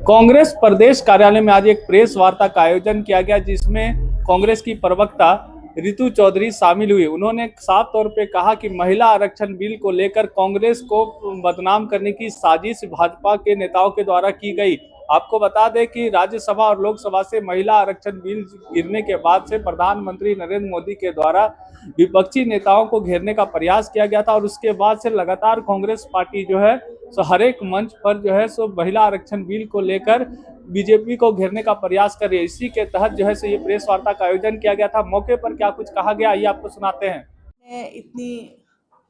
कांग्रेस प्रदेश कार्यालय में आज एक प्रेस वार्ता का आयोजन किया गया, जिसमें कांग्रेस की प्रवक्ता रितु चौधरी शामिल हुई। उन्होंने साफ तौर पे कहा कि महिला आरक्षण बिल को लेकर कांग्रेस को बदनाम करने की साजिश भाजपा के नेताओं के द्वारा की गई। आपको बता दें कि राज्यसभा और लोकसभा से महिला आरक्षण बिल गिरने के बाद से प्रधानमंत्री नरेंद्र मोदी के द्वारा विपक्षी नेताओं को घेरने का प्रयास किया गया था और उसके बाद से लगातार कांग्रेस पार्टी जो है सो हर एक मंच पर जो है सो महिला आरक्षण बिल को लेकर बीजेपी को घेरने का प्रयास कर रही है। इसी के तहत जो है सो ये प्रेस वार्ता का आयोजन किया गया था। मौके पर क्या कुछ कहा गया, ये आपको सुनाते हैं। इतनी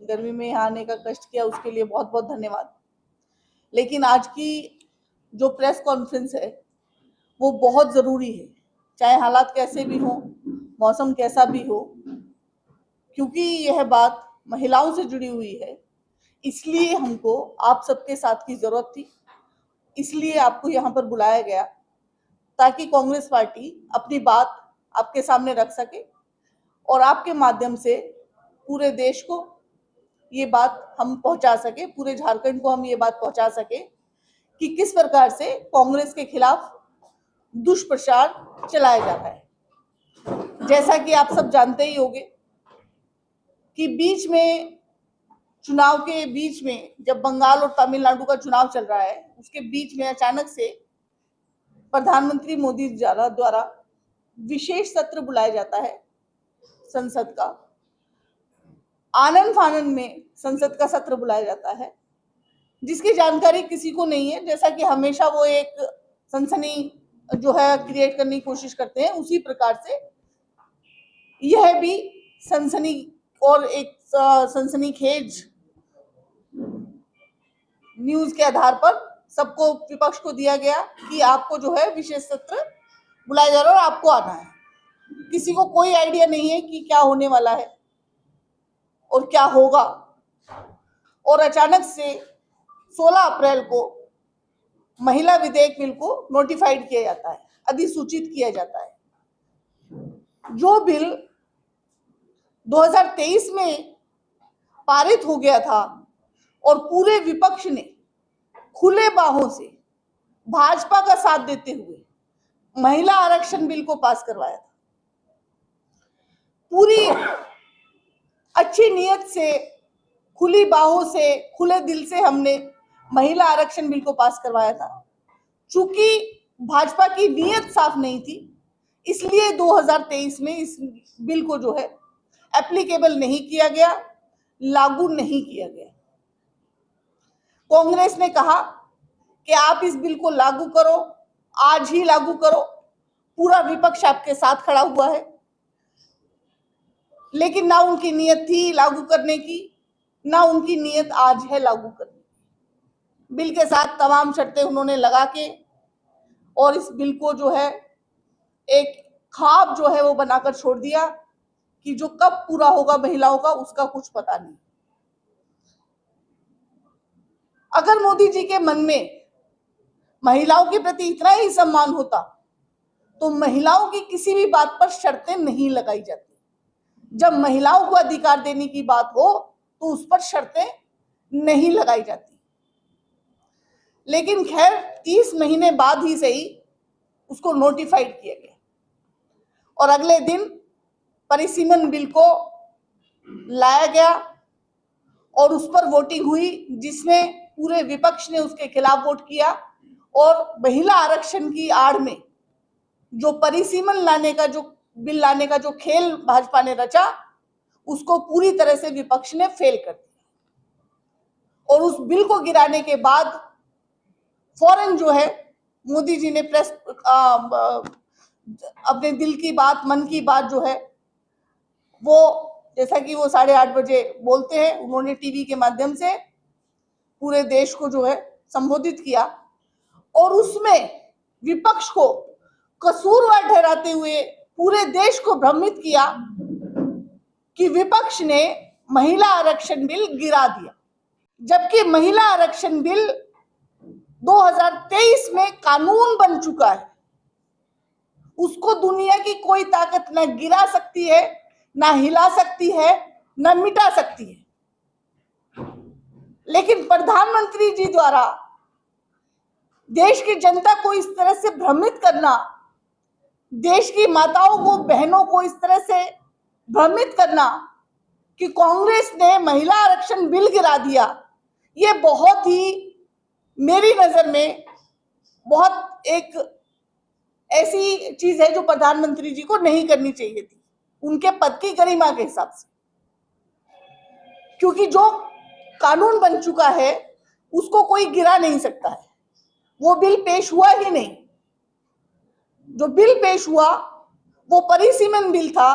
गर्मी में यहाँ आने का कष्ट किया, उसके लिए बहुत बहुत धन्यवाद। लेकिन आज की जो प्रेस कॉन्फ्रेंस है वो बहुत ज़रूरी है, चाहे हालात कैसे भी हो, मौसम कैसा भी हो, क्योंकि यह बात महिलाओं से जुड़ी हुई है। इसलिए हमको आप सबके साथ की ज़रूरत थी, इसलिए आपको यहाँ पर बुलाया गया ताकि कांग्रेस पार्टी अपनी बात आपके सामने रख सके और आपके माध्यम से पूरे देश को ये बात हम पहुंचा सके, पूरे झारखंड को हम ये बात पहुंचा सके कि किस प्रकार से कांग्रेस के खिलाफ दुष्प्रचार चलाया जा रहा है। जैसा कि आप सब जानते ही होंगे कि बीच में चुनाव के बीच में जब बंगाल और तमिलनाडु का चुनाव चल रहा है, उसके बीच में अचानक से प्रधानमंत्री मोदी द्वारा विशेष सत्र बुलाया जाता है संसद का। आनन फानन में संसद का सत्र बुलाया जाता है, जिसकी जानकारी किसी को नहीं है। जैसा कि हमेशा वो एक सनसनी जो है क्रिएट करने की कोशिश करते हैं, उसी प्रकार से यह भी सनसनी और एक सनसनीखेज न्यूज के आधार पर सबको, विपक्ष को दिया गया कि आपको जो है विशेष सत्र बुलाया जा रहा है और आपको आना है। किसी को कोई आइडिया नहीं है कि क्या होने वाला है और क्या होगा। और अचानक से 16 अप्रैल को महिला विधेयक बिल को नोटिफाइड किया जाता है, अधिसूचित किया जाता है। जो बिल 2023 में पारित हो गया था और पूरे विपक्ष ने खुले बाहों से भाजपा का साथ देते हुए महिला आरक्षण बिल को पास करवाया था। पूरी अच्छी नीयत से, खुली बाहों से, खुले दिल से हमने महिला आरक्षण बिल को पास करवाया था। चूंकि भाजपा की नीयत साफ नहीं थी, इसलिए 2023 में इस बिल को जो है एप्लीकेबल नहीं किया गया, लागू नहीं किया गया। कांग्रेस ने कहा कि आप इस बिल को लागू करो, आज ही लागू करो। पूरा विपक्ष आपके साथ खड़ा हुआ है, लेकिन ना उनकी नीयत थी लागू करने की, ना उनकी नीयत आज है लागू करने की। बिल के साथ तमाम शर्तें उन्होंने लगा के और इस बिल को जो है एक ख्वाब जो है वो बनाकर छोड़ दिया कि जो कब पूरा होगा महिलाओं का, उसका कुछ पता नहीं। अगर मोदी जी के मन में महिलाओं के प्रति इतना ही सम्मान होता तो महिलाओं की किसी भी बात पर शर्तें नहीं लगाई जाती। जब महिलाओं को अधिकार देने की बात हो तो उस पर शर्तें नहीं लगाई जाती। लेकिन खैर 30 महीने बाद ही सही उसको नोटिफाइड किया गया और अगले दिन परिसीमन बिल को लाया गया और उस पर वोटिंग हुई, जिसमें पूरे विपक्ष ने उसके खिलाफ वोट किया और महिला आरक्षण की आड़ में जो परिसीमन लाने का, जो बिल लाने का जो खेल भाजपा ने रचा, उसको पूरी तरह से विपक्ष ने फेल कर दिया। और उस बिल को गिराने के बाद फौरन जो है मोदी जी ने प्रेस अपने दिल की बात, मन की बात जो है वो, जैसा कि वो 8:30 बजे बोलते हैं, उन्होंने टीवी के माध्यम से पूरे देश को जो है संबोधित किया और उसमें विपक्ष को कसूरवार ठहराते हुए पूरे देश को भ्रमित किया कि विपक्ष ने महिला आरक्षण बिल गिरा दिया, जबकि महिला आरक्षण बिल 2023 में कानून बन चुका है। उसको दुनिया की कोई ताकत न गिरा सकती है, ना हिला सकती है, ना मिटा सकती है। लेकिन प्रधानमंत्री जी द्वारा देश की जनता को इस तरह से भ्रमित करना, देश की माताओं को, बहनों को इस तरह से भ्रमित करना कि कांग्रेस ने महिला आरक्षण बिल गिरा दिया, ये बहुत ही मेरी नजर में बहुत एक ऐसी चीज है जो प्रधानमंत्री जी को नहीं करनी चाहिए थी, उनके पद की गरिमा के हिसाब से। क्योंकि जो कानून बन चुका है उसको कोई गिरा नहीं सकता है, वो बिल पेश हुआ ही नहीं। जो बिल पेश हुआ वो परिसीमन बिल था,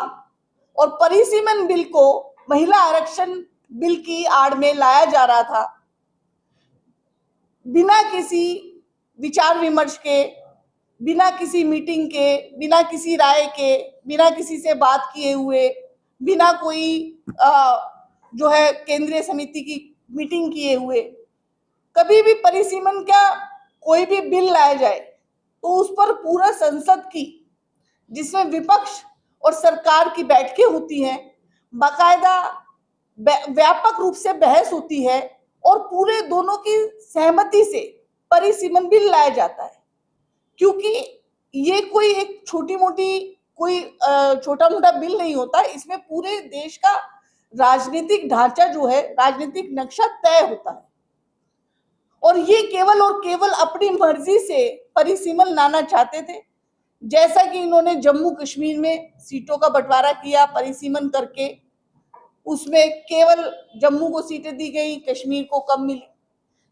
और परिसीमन बिल को महिला आरक्षण बिल की आड़ में लाया जा रहा था, बिना किसी विचार विमर्श के, बिना किसी मीटिंग के, बिना किसी राय के, बिना किसी से बात किए हुए, बिना कोई जो है केंद्रीय समिति की मीटिंग किए हुए। कभी भी परिसीमन का कोई भी बिल लाया जाए तो उस पर पूरा संसद की, जिसमें विपक्ष और सरकार की बैठकें होती हैं, बाकायदा व्यापक रूप से बहस होती है, और पूरे दोनों की सहमति से परिसीमन बिल लाया जाता है। क्योंकि ये कोई एक छोटी मोटी कोई छोटा मोटा बिल नहीं होता, इसमें पूरे देश का राजनीतिक ढांचा जो है, राजनीतिक नक्शा तय होता है। और ये केवल और केवल अपनी मर्जी से परिसीमन लाना चाहते थे, जैसा कि इन्होंने जम्मू कश्मीर में सीटों का बंटवारा किया परिसीमन करके। उसमें केवल जम्मू को सीटें दी गई, कश्मीर को कम मिली।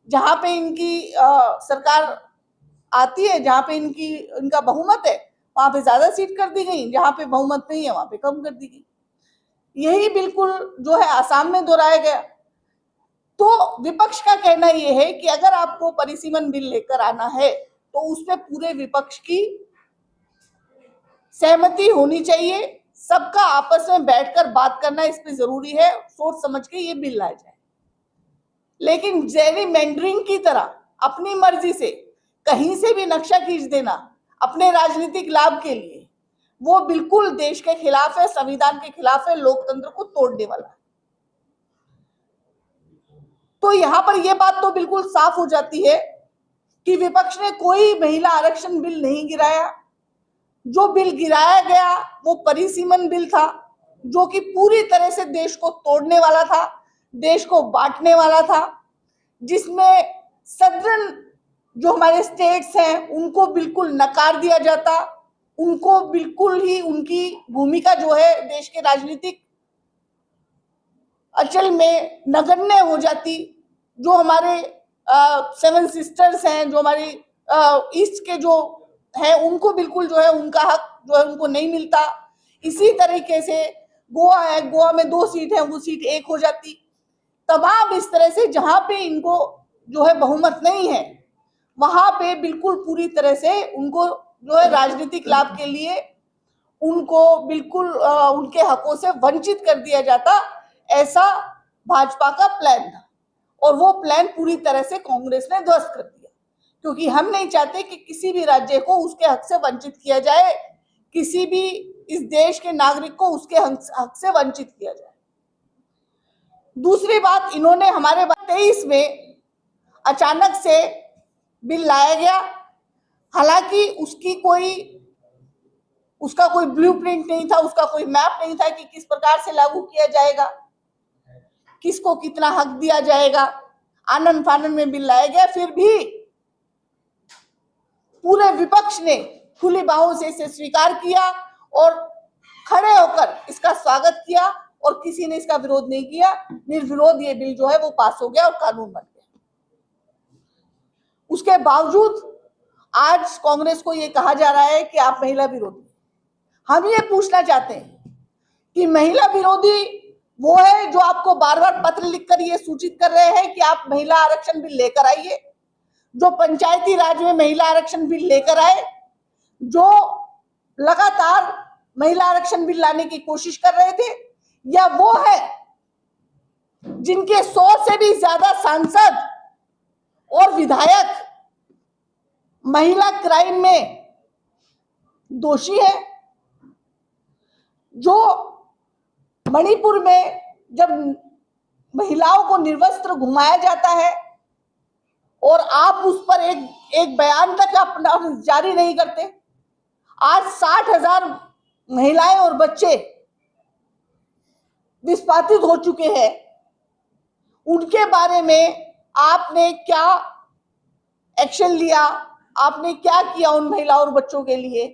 जहां पे इनकी सरकार आती है, जहां पे इनका बहुमत है, वहां पे ज्यादा सीट कर दी गई, जहां पे बहुमत नहीं है वहां पे कम कर दी गई। यही बिल्कुल जो है आसाम में दोहराया गया। तो विपक्ष का कहना यह है कि अगर आपको परिसीमन बिल लेकर आना है तो उसमें पूरे विपक्ष की सहमति होनी चाहिए, सबका आपस में बैठकर बात करना इस पे जरूरी है, सोच समझ के ये बिल लाया जाए। लेकिन जेरीमैंडरिंग की तरह अपनी मर्जी से कहीं से भी नक्शा खींच देना अपने राजनीतिक लाभ के लिए, वो बिल्कुल देश के खिलाफ है, संविधान के खिलाफ है, लोकतंत्र को तोड़ने वाला है। तो यहां पर यह बात तो बिल्कुल साफ हो जाती है कि विपक्ष ने कोई महिला आरक्षण बिल नहीं गिराया। जो बिल गिराया गया वो परिसीमन बिल था, जो कि पूरी तरह से देश को तोड़ने वाला था, देश को बांटने वाला था, जिसमें सदर्न जो हमारे स्टेट्स हैं उनको बिल्कुल नकार दिया जाता, उनको बिल्कुल ही उनकी भूमिका जो है देश के राजनीतिक अचल में नगण्य हो जाती। जो हमारे 7 सिस्टर्स हैं, जो हमारी ईस्ट के जो है, उनको बिल्कुल जो है उनका हक जो है उनको नहीं मिलता। इसी तरीके से गोवा है, गोवा में 2 सीट है, वो सीट 1 हो जाती। तमाम इस तरह से जहां पे इनको जो है बहुमत नहीं है, वहां पे बिल्कुल पूरी तरह से उनको जो है राजनीतिक लाभ के लिए उनको बिल्कुल उनके हकों से वंचित कर दिया जाता। ऐसा भाजपा का प्लान था, और वो प्लान पूरी तरह से कांग्रेस ने ध्वस्त कर दिया, क्योंकि हम नहीं चाहते कि किसी भी राज्य को उसके हक से वंचित किया जाए, किसी भी इस देश के नागरिक को उसके हक से वंचित किया जाए। दूसरी बात, इन्होंने हमारे 23 में अचानक से बिल लाया गया, हालांकि उसका कोई ब्लूप्रिंट नहीं था, उसका कोई मैप नहीं था कि किस प्रकार से लागू किया जाएगा, किसको कितना हक दिया जाएगा। आनन फानन में बिल लाया गया, फिर भी पूरे विपक्ष ने खुली बाहों से इसे स्वीकार किया और खड़े होकर इसका स्वागत किया, और किसी ने इसका विरोध नहीं किया। निर्विरोध ये बिल जो है वो पास हो गया और कानून बन गया। उसके बावजूद आज कांग्रेस को ये कहा जा रहा है कि आप महिला विरोधी। हम ये पूछना चाहते हैं कि महिला विरोधी वो है जो आपको बार बार पत्र लिखकर ये सूचित कर रहे हैं कि आप महिला आरक्षण बिल लेकर आइए, जो पंचायती राज में महिला आरक्षण बिल लेकर आए, जो लगातार महिला आरक्षण बिल लाने की कोशिश कर रहे थे, या वो है जिनके 100 से भी ज्यादा सांसद और विधायक महिला क्राइम में दोषी है, जो मणिपुर में जब महिलाओं को निर्वस्त्र घुमाया जाता है और आप उस पर एक बयान तक अपना जारी नहीं करते। आज 60,000 महिलाएं और बच्चे विस्थापित हो चुके हैं, उनके बारे में आपने क्या एक्शन लिया, आपने क्या किया उन महिलाओं और बच्चों के लिए?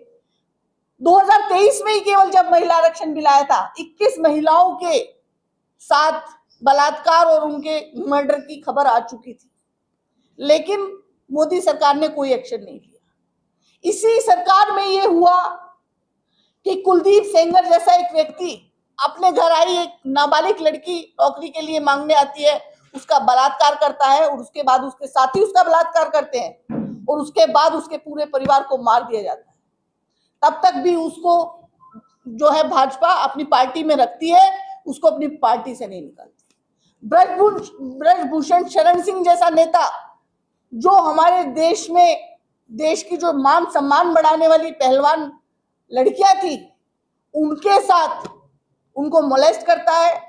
2023 में ही केवल जब महिला आरक्षण बिल आया था, 21 महिलाओं के साथ बलात्कार और उनके मर्डर की खबर आ चुकी थी, लेकिन मोदी सरकार ने कोई एक्शन नहीं लिया। इसी सरकार में ये हुआ कि कुलदीप सेंगर जैसा एक व्यक्ति अपने घर आई एक नाबालिग लड़की नौकरी के लिए मांगने आती है, उसका बलात्कार करता है और उसके बाद उसके साथी उसका बलात्कार करते हैं और उसके बाद उसके पूरे परिवार को मार दिया जाता है। तब तक भी उसको जो है भाजपा अपनी पार्टी में रखती है, उसको अपनी पार्टी से नहीं निकालती। ब्रजभूषण शरण सिंह जैसा नेता जो हमारे देश में देश की जो मान सम्मान बढ़ाने वाली पहलवान लड़कियां थी, उनके साथ उनको मोलेस्ट करता है।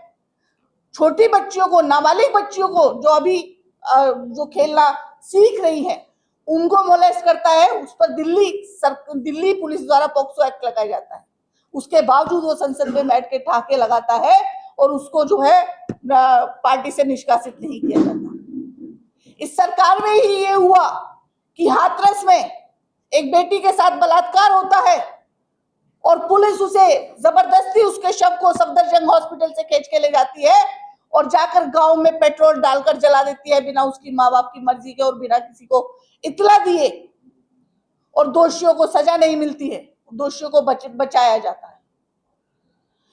छोटी बच्चियों को, नाबालिग बच्चियों को जो अभी जो खेलना सीख रही हैं, उनको मोलेस्ट करता है। उस पर दिल्ली पुलिस द्वारा पॉक्सो एक्ट लगाया जाता है। उसके बावजूद वो संसद में बैठ के ठाके लगाता है और उसको जो है पार्टी से निष्कासित नहीं किया जाता। इस सरकार में ही ये हुआ कि हाथरस में एक बेटी के साथ बलात्कार होता है और पुलिस उसे जबरदस्ती उसके शव को सफदरजंग हॉस्पिटल से खींच के ले जाती है और जाकर गांव में पेट्रोल डालकर जला देती है, बिना उसकी माँ बाप की मर्जी के और बिना किसी को इत्तला दिए, और दोषियों को सजा नहीं मिलती है, दोषियों को बचाया जाता है।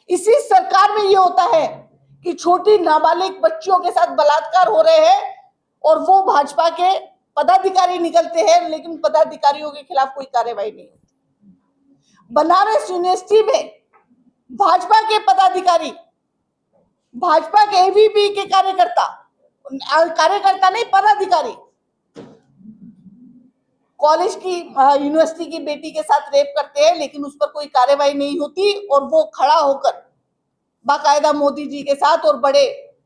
इसी सरकार में ये होता है कि छोटी नाबालिग बच्चियों के साथ बलात्कार हो रहे हैं और वो भाजपा के पदाधिकारी निकलते हैं, लेकिन पदाधिकारियों के खिलाफ कोई कार्रवाई नहीं होती। बनारस यूनिवर्सिटी में भाजपा के पदाधिकारी, भाजपा के एबीवी के कार्यकर्ता नहीं, पदाधिकारी कॉलेज की यूनिवर्सिटी की बेटी के साथ रेप करते हैं, लेकिन उस पर कोई कार्रवाई नहीं होती और वो खड़ा होकर बाकायदा मोदी जी के साथ और बड़े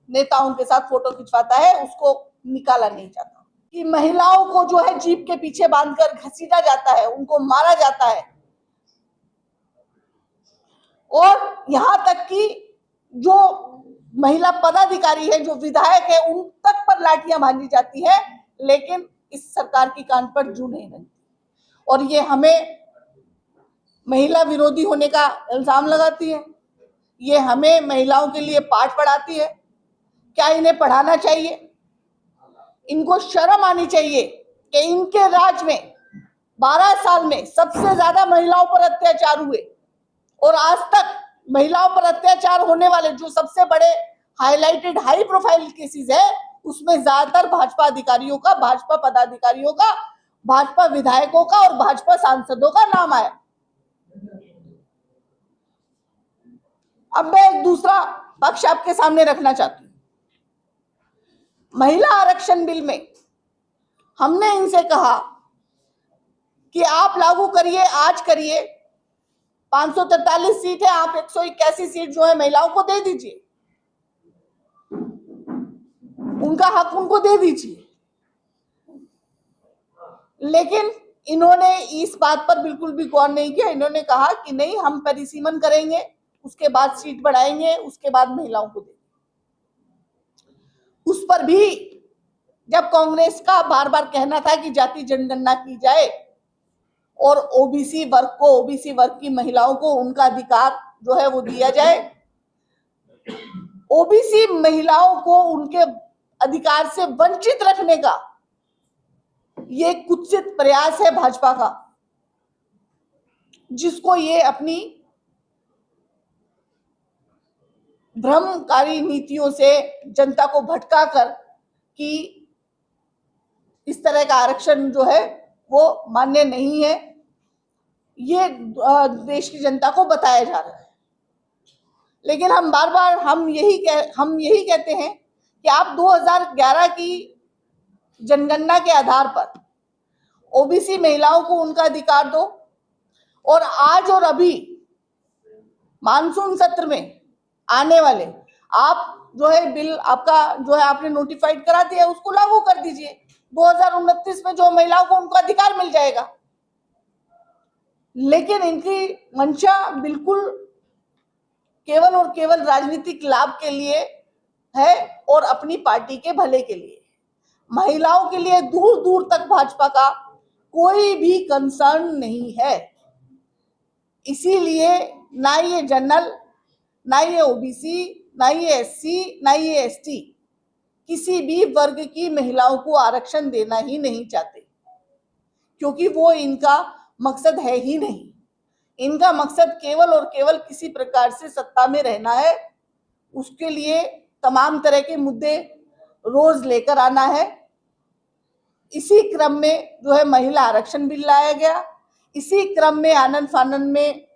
नेताओं के साथ फोटो खिंचवाता है, उसको निकाला नहीं जाता। कि महिलाओं को जो है जीप के पीछे बांधकर घसीटा जाता है, उनको मारा जाता है, और यहां तक कि जो महिला पदाधिकारी है, जो विधायक है, उन तक पर लाठियां बांधी जाती है, लेकिन इस सरकार की कान पर जू नहीं लगती। और ये हमें महिला विरोधी होने का इल्जाम लगाती है, ये हमें महिलाओं के लिए पाठ पढ़ाती है। क्या इन्हें पढ़ाना चाहिए? इनको शर्म आनी चाहिए कि इनके राज में 12 साल में सबसे ज्यादा महिलाओं पर अत्याचार हुए, और आज तक महिलाओं पर अत्याचार होने वाले जो सबसे बड़े हाईलाइटेड हाई प्रोफाइल केसेस है, उसमें ज्यादातर भाजपा अधिकारियों का, भाजपा पदाधिकारियों का, भाजपा विधायकों का और भाजपा सांसदों का नाम आया। अब मैं एक दूसरा पक्ष आपके सामने रखना चाहती हूँ। महिला आरक्षण बिल में हमने इनसे कहा कि आप लागू करिए, आज करिए। 543 सीट है, आप 181 सीट जो है महिलाओं को दे दीजिए, उनका हक उनको दे दीजिए। लेकिन इन्होंने इस बात पर बिल्कुल भी गौर नहीं किया। इन्होंने कहा कि नहीं, हम परिसीमन करेंगे, उसके बाद सीट बढ़ाएंगे, उसके बाद महिलाओं को देंगे। उस पर भी जब कांग्रेस का बार बार कहना था कि जाति जनगणना की जाए और ओबीसी वर्ग की महिलाओं को उनका अधिकार जो है वो दिया जाए, ओबीसी महिलाओं को उनके अधिकार से वंचित रखने का ये कुत्सित प्रयास है भाजपा का, जिसको ये अपनी भ्रमकारी नीतियों से जनता को भटका कर कि इस तरह का आरक्षण जो है वो मान्य नहीं है, ये देश की जनता को बताया जा रहा है। लेकिन हम बार बार हम यही कहते हैं कि आप 2011 की जनगणना के आधार पर ओबीसी महिलाओं को उनका अधिकार दो, और आज और अभी मानसून सत्र में आने वाले आप जो है बिल आपका जो है आपने नोटिफाइड करा दिया, उसको लागू कर दीजिए। 2029 में जो महिलाओं को उनको अधिकार मिल जाएगा। लेकिन इनकी मंशा बिल्कुल केवल और केवल राजनीतिक लाभ के लिए है और अपनी पार्टी के भले के लिए। महिलाओं के लिए दूर दूर तक भाजपा का कोई भी कंसर्न नहीं है। इसीलिए ना ये जनरल, ना ये ओबीसी, ना ये एससी, ना ये एसटी, किसी भी वर्ग की महिलाओं को आरक्षण देना ही नहीं चाहते, क्योंकि वो इनका मकसद है ही नहीं। इनका मकसद केवल और केवल किसी प्रकार से सत्ता में रहना है। उसके लिए तमाम तरह के मुद्दे रोज लेकर आना है। इसी क्रम में जो है महिला आरक्षण बिल लाया गया, इसी क्रम में आनन फानन में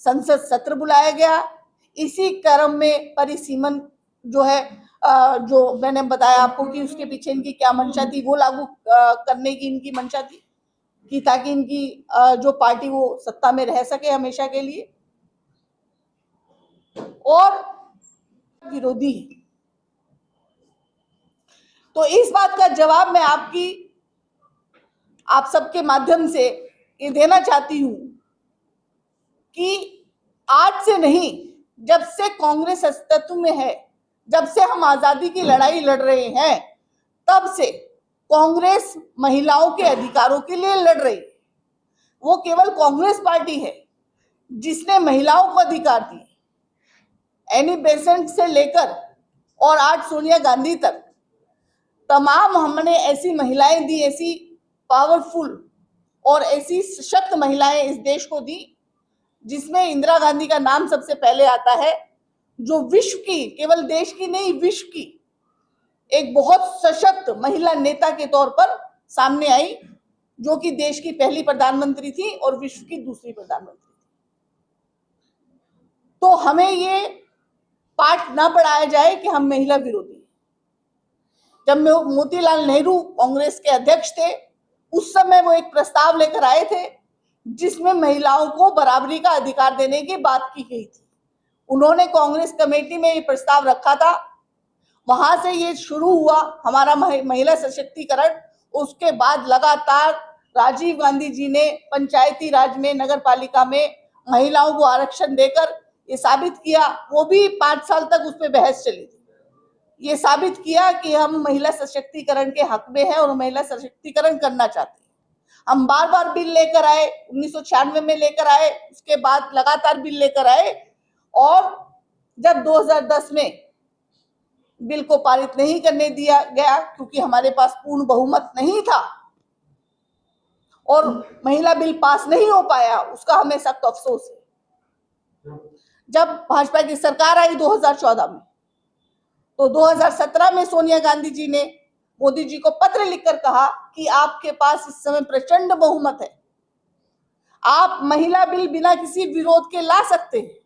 संसद सत्र बुलाया गया, इसी क्रम में परिसीमन जो है, जो मैंने बताया आपको कि उसके पीछे इनकी क्या मंशा थी, वो लागू करने की इनकी मंशा थी कि ताकि इनकी जो पार्टी वो सत्ता में रह सके हमेशा के लिए। और विरोधी है। तो इस बात का जवाब मैं आप सबके माध्यम से ये देना चाहती हूं कि आज से नहीं, जब से कांग्रेस अस्तित्व में है, जब से हम आजादी की लड़ाई लड़ रहे हैं, तब से कांग्रेस महिलाओं के अधिकारों के लिए लड़ रही है। वो केवल कांग्रेस पार्टी है जिसने महिलाओं को अधिकार दिए। एनी बेसेंट से लेकर और आज सोनिया गांधी तक तमाम हमने ऐसी महिलाएं दी, ऐसी पावरफुल और ऐसी सशक्त महिलाएं इस देश को दी, जिसमें इंदिरा गांधी का नाम सबसे पहले आता है, जो विश्व की, केवल देश की नहीं, विश्व की एक बहुत सशक्त महिला नेता के तौर पर सामने आई, जो कि देश की पहली प्रधानमंत्री थी और विश्व की दूसरी प्रधानमंत्री थी। तो हमें ये पाठ ना पढ़ाया जाए कि हम महिला विरोधी। जब मोतीलाल नेहरू कांग्रेस के अध्यक्ष थे, उस समय वो एक प्रस्ताव लेकर आए थे जिसमें महिलाओं को बराबरी का अधिकार देने की बात की गई थी। उन्होंने कांग्रेस कमेटी में ये प्रस्ताव रखा था। वहां से ये शुरू हुआ हमारा महिला सशक्तिकरण। उसके बाद लगातार राजीव गांधी जी ने पंचायती राज में, नगर पालिका में महिलाओं को आरक्षण देकर ये साबित किया, वो भी 5 साल तक उस पर बहस चली थी, ये साबित किया कि हम महिला सशक्तिकरण के हक में हैं और महिला सशक्तिकरण करना चाहते हैं। हम बार बार बिल लेकर आए, 1996 में लेकर आए, उसके बाद लगातार बिल लेकर आए, और जब 2010 में बिल को पारित नहीं करने दिया गया क्योंकि हमारे पास पूर्ण बहुमत नहीं था और महिला बिल पास नहीं हो पाया, उसका हमें सख्त अफसोस है। जब भाजपा की सरकार आई 2014 में, तो 2017 में सोनिया गांधी जी ने मोदी जी को पत्र लिखकर कहा कि आपके पास इस समय प्रचंड बहुमत है, आप महिला बिल बिना किसी विरोध के ला सकते हैं,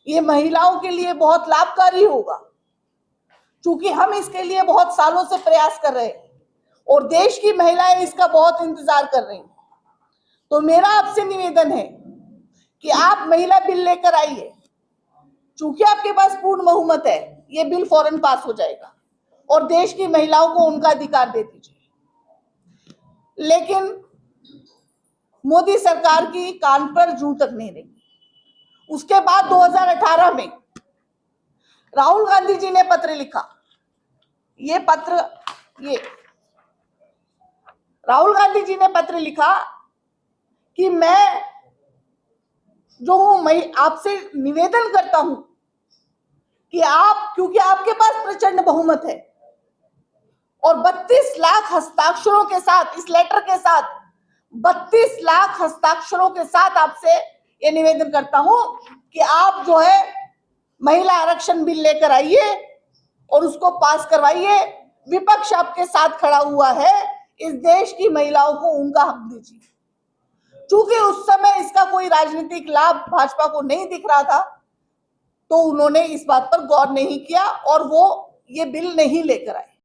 ये महिलाओं के लिए बहुत लाभकारी होगा, क्योंकि हम इसके लिए बहुत सालों से प्रयास कर रहे हैं और देश की महिलाएं इसका बहुत इंतजार कर रही हैं। तो मेरा आपसे निवेदन है कि आप महिला बिल लेकर आइए, क्योंकि आपके पास पूर्ण बहुमत है, ये बिल फौरन पास हो जाएगा और देश की महिलाओं को उनका अधिकार दे दीजिए। लेकिन मोदी सरकार की कान पर जूं तक नहीं रही। उसके बाद 2018 में राहुल गांधी जी ने पत्र लिखा। ये राहुल गांधी जी ने पत्र लिखा कि मैं जो हूं, मैं आपसे निवेदन करता हूं कि आप, क्योंकि आपके पास प्रचंड बहुमत है और 32 लाख हस्ताक्षरों के साथ, इस लेटर के साथ 32 लाख हस्ताक्षरों के साथ आपसे ये निवेदन करता हूं कि आप जो है महिला आरक्षण बिल लेकर आइए और उसको पास करवाइए। विपक्ष आपके साथ खड़ा हुआ है, इस देश की महिलाओं को उनका हक दीजिए। चूंकि उस समय इसका कोई राजनीतिक लाभ भाजपा को नहीं दिख रहा था, तो उन्होंने इस बात पर गौर नहीं किया और वो ये बिल नहीं लेकर आए।